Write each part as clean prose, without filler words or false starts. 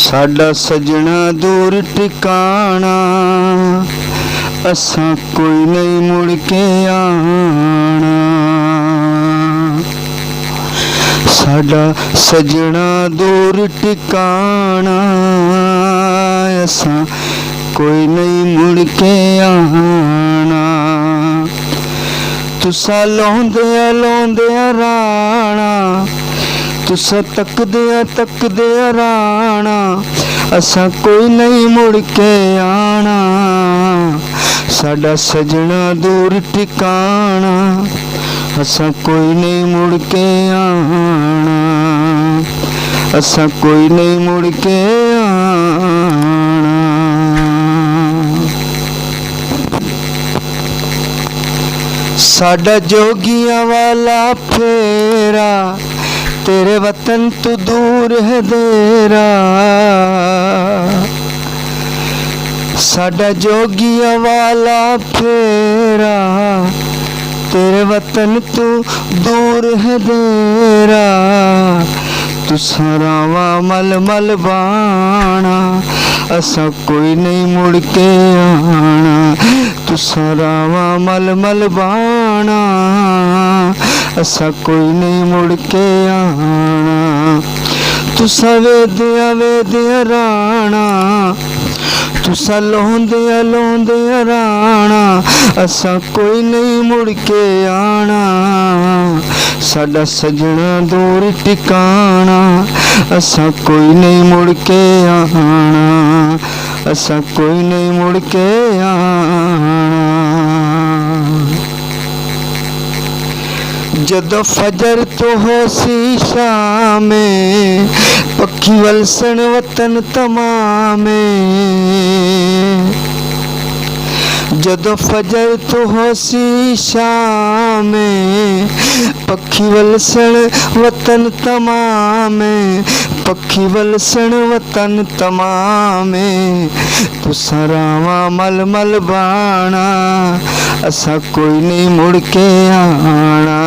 साडा सजना दूर ठिकाना, असां कोई नहीं मुड़ के आना। साडा सजना दूर ठिकाना, असां कोई नहीं मुड़ के आना। तुसा लौंदिया लौंदिया राणा, तुसा तकदिया राणा, असा कोई नहीं मुड़ के आना। साडा सजना दूर ठिकाना, असा कोई नहीं मुड़ के आना। असा कोई नहीं मुड़ के आना। साडा जोगिया वाला फेरा, तेरे वतन तो दूर है देरा। साडा जोगिया वाला फेरा, तेरे वतन तो दूर है देरा। तुसा रावा मल मल बाणा, असा कोई नहीं मुड़ के आना। तुसा रावा मल मल बाणा, असा कोई नहीं मुड़ के आना। तुसा वेदिया वेदिया राणा, तुसा लौंदिया लौंदिया राणा, असा कोई नहीं मुड़ के आना। साडा सजना दूर ठिकाना, असा कोई नहीं मुड़ के आना। असा कोई नहीं मुड़ के आना। जदों फजर तो हो सी शामे, पखी वलसन वतन तमामे। जदों फजर तो हो सी शामे, पखी वलसन वतन तमामे। पखी वलसन वतन तमामे। तुसा रावा मल मल बाणा, असा कोई नहीं मुड़ के आना।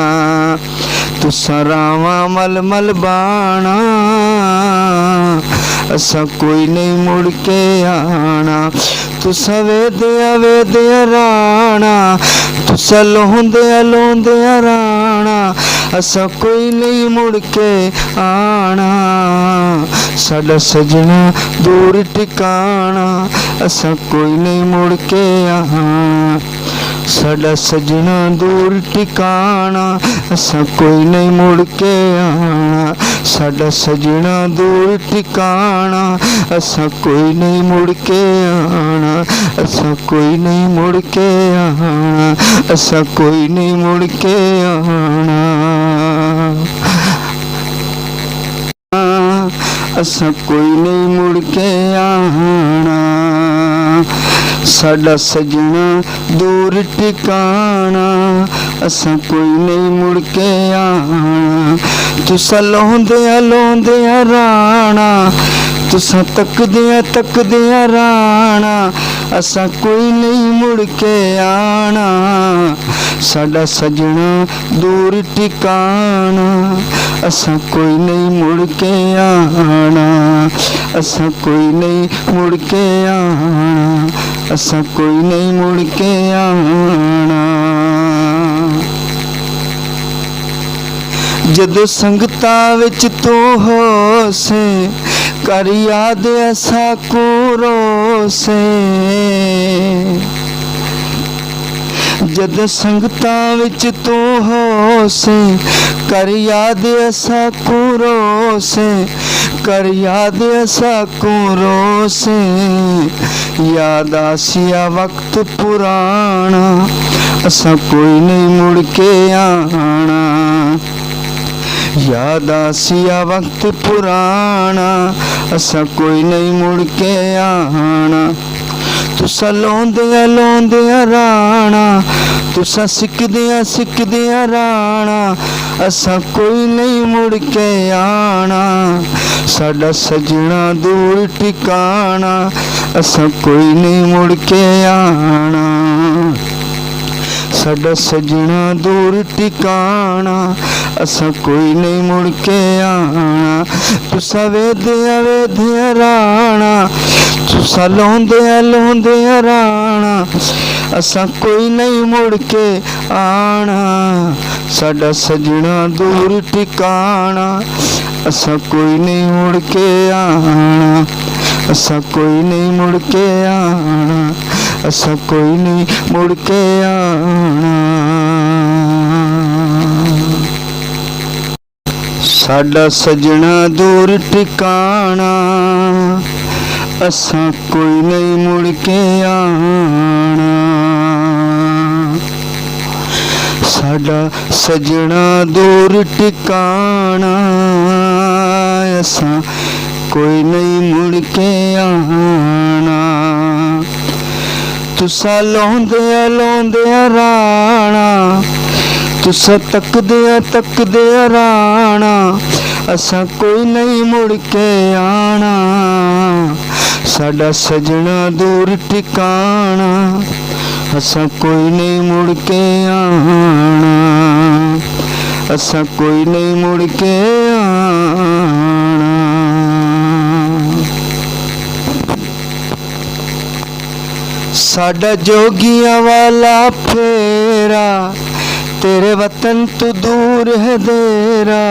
तुसा रावा मल मल बाणा, असा कोई नहीं मुड़ के आना। तुसा वेदिया वेदिया राणा, तुसा लौंदिया लौंदिया राणा, असा कोई नहीं मुड़ के आना। साडा सजना दूर ठिकाना, असा कोई नहीं मुड़ के आना। साडा सजना दूर ठिकाना, असा कोई नहीं मुड़ के आना। साडा सजना दूर ठिकाना, असा कोई नहीं मुड़ के आना। असा कोई नहीं मुड़ के आना। असा कोई नहीं मुड़ के आना। असा कोई नहीं मुड़ के आना। साडा सजना दूर ठिकाना, असा कोई नहीं मुड़ के आना। तुसा लौंदिया लौंदिया राणा, तुसा तकदिया राणा, असा कोई नहीं मुड़ के आना। साडा सजना दूर ठिकाना, असा कोई नहीं मुड़ के आना। असा कोई नहीं मुड़ के आना। असा कोई नहीं मुड़ के आना। जदों संगता विच तू होसे, कर याद असा को रोसे। जद संगता विच तू होसे, कर याद असा को रोसे। कर याद असा को रोसे। याद आसिया वक्त पुराना, असा कोई नहीं मुड़ के आना। याद आसिया वक्त पुराना, असा कोई नहीं मुड़ के आना। तुसा लौंदिया लौंदिया राणा, तुसा सिकदिया राणा, असा कोई नहीं मुड़ के आना। साडा सजना दूर ठिकाना, असा कोई नहीं मुड़ के आना। साडा सजना दूर ठिकाना असा कोई नहीं मुड़ के आना। तुसा वेदिया वेदिया राणा तुसा लोंदिया राणा असा कोई नहीं मुड़ के आना। साडा सजना दूर ठिकाना असा कोई नहीं मुड़ के आना। असा कोई नहीं मुड़ के आना। असा कोई नहीं मुड़ के आना। साडा सजना दूर ठिकाना असा कोई नहीं मुड़ के आना। साडा सजना दूर ठिकाना असा कोई नहीं मुड़ के आना। तुसा लोंदिया राणा तुसा तकदिया राणा असा कोई नहीं मुड़ के आना। साडा सजना दूर ठिकाना असा कोई नहीं मुड़ के आना। असा कोई नहीं मुड़ के आना। साडा जोगिया वाला फेरा तेरे वतन तो दूर है देरा।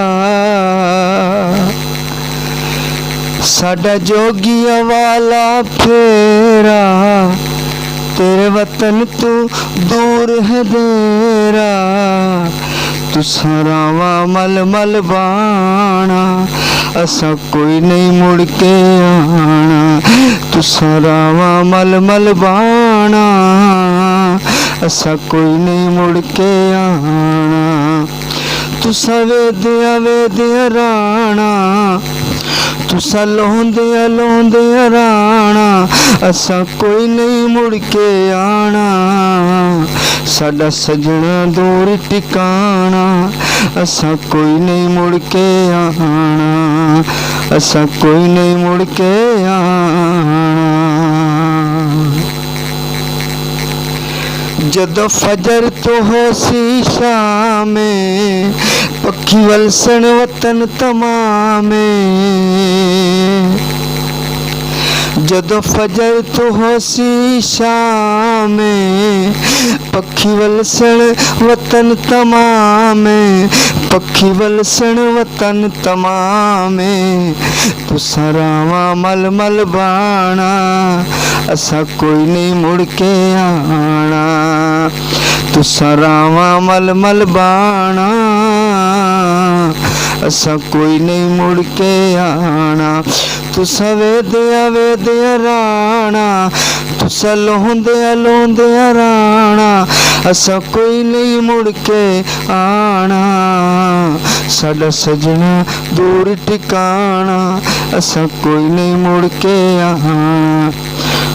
साडा जोगिया वाला फेरा तेरे वतन तो दूर है देरा। तुसा रावा मल मल बाणा असा कोई नहीं मुड़ के आना। तुसा रावा मल मल बाणा असा कोई नहीं मुड़ के आना। तुसा वेदिया राणा तुसा लोंदिया राणा असा कोई नहीं मुड़ के आना। साडा सजना दूर ठिकाना असा कोई नहीं मुड़ के आना। असा कोई नहीं मुड़ के आना। जदों फजर तो होसी शामे पखी वलसन वतन तमामे। जदों फजर तो होसी शामे पखी वलसन वतन तमामे। पखी वलसन वतन तमामे तुसा रावा मल मल बाणा असा कोई नहीं मुड़ के आना। तुसा रावा मल मल बाणा असा कोई नहीं मुड़ के आना। तुसा वेदिया राणा तुसा लोंदिया राणा असा कोई नहीं मुड़ के आना। साडा सजना दूर ठिकाना असा कोई नहीं मुड़ के आना।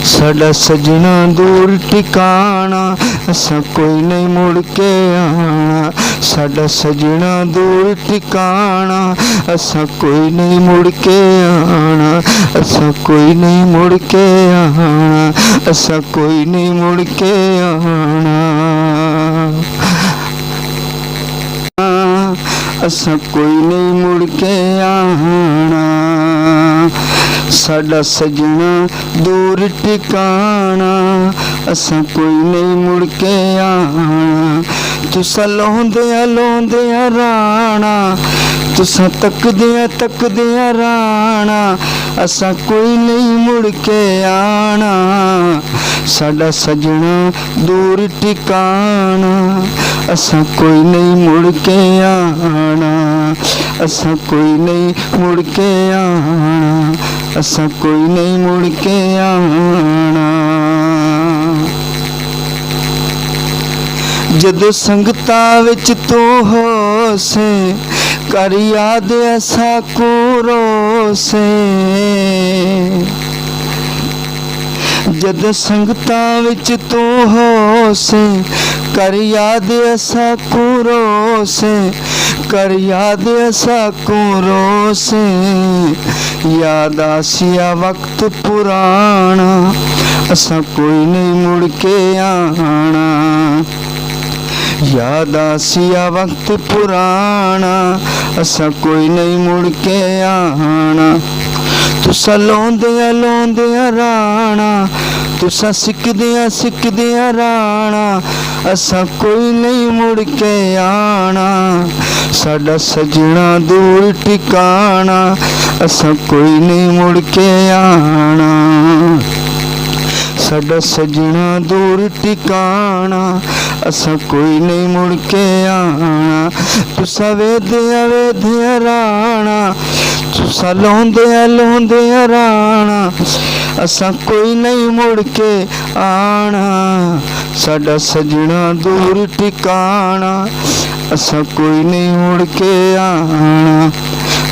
साडा सजना दूर ठिकाना असा कोई नहीं मुड़ के आना। साडा सजना दूर ठिकाना असा कोई नहीं मुड़ के आना। असा कोई नहीं मुड़ के आना। असा कोई नहीं मुड़ के आना। असा कोई नहीं मुड़ के आना। साडा सजना दूर ठिकाना असा कोई नहीं मुड़ के आना। तुसा लोंदिया राणा तुसा तकदिया राणा असा कोई नहीं मुड़ के आना। साडा सजना दूर ठिकाना असा कोई नहीं मुड़ के आना। असा कोई नहीं मुड़ के आना। असा कोई नहीं मुड़ के आना। जदों संगता विच तू होसे कर याद ऐसा को रोसे। जद संगता विच तू होसे कर याद ऐसा को रोसे। कर याद ऐसा को रोसे। याद आसिया वक्त पुराना असा कोई नहीं मुड़ के आना। याद आसिया वक्त पुराना असा कोई नहीं मुड़ के आना तुसा लौंदिया राणा तुसा सिकदिया राणा असा कोई नहीं मुड़ के आना साडा सजना दूर ठिकाना असा कोई नहीं मुड़ के आना साडा सजना दूर ठिकाना असा कोई नहीं मुड़ के आना तुसा वेदिया राणा तुसा लौंदिया राणा असा कोई नहीं मुड़ के आना साडा सजना दूर ठिकाना असा कोई नहीं मुड़ के आना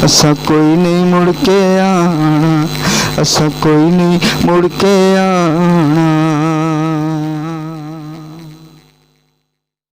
असा कोई नहीं मुड़ के आना असा कोई नहीं मुड़ के आना।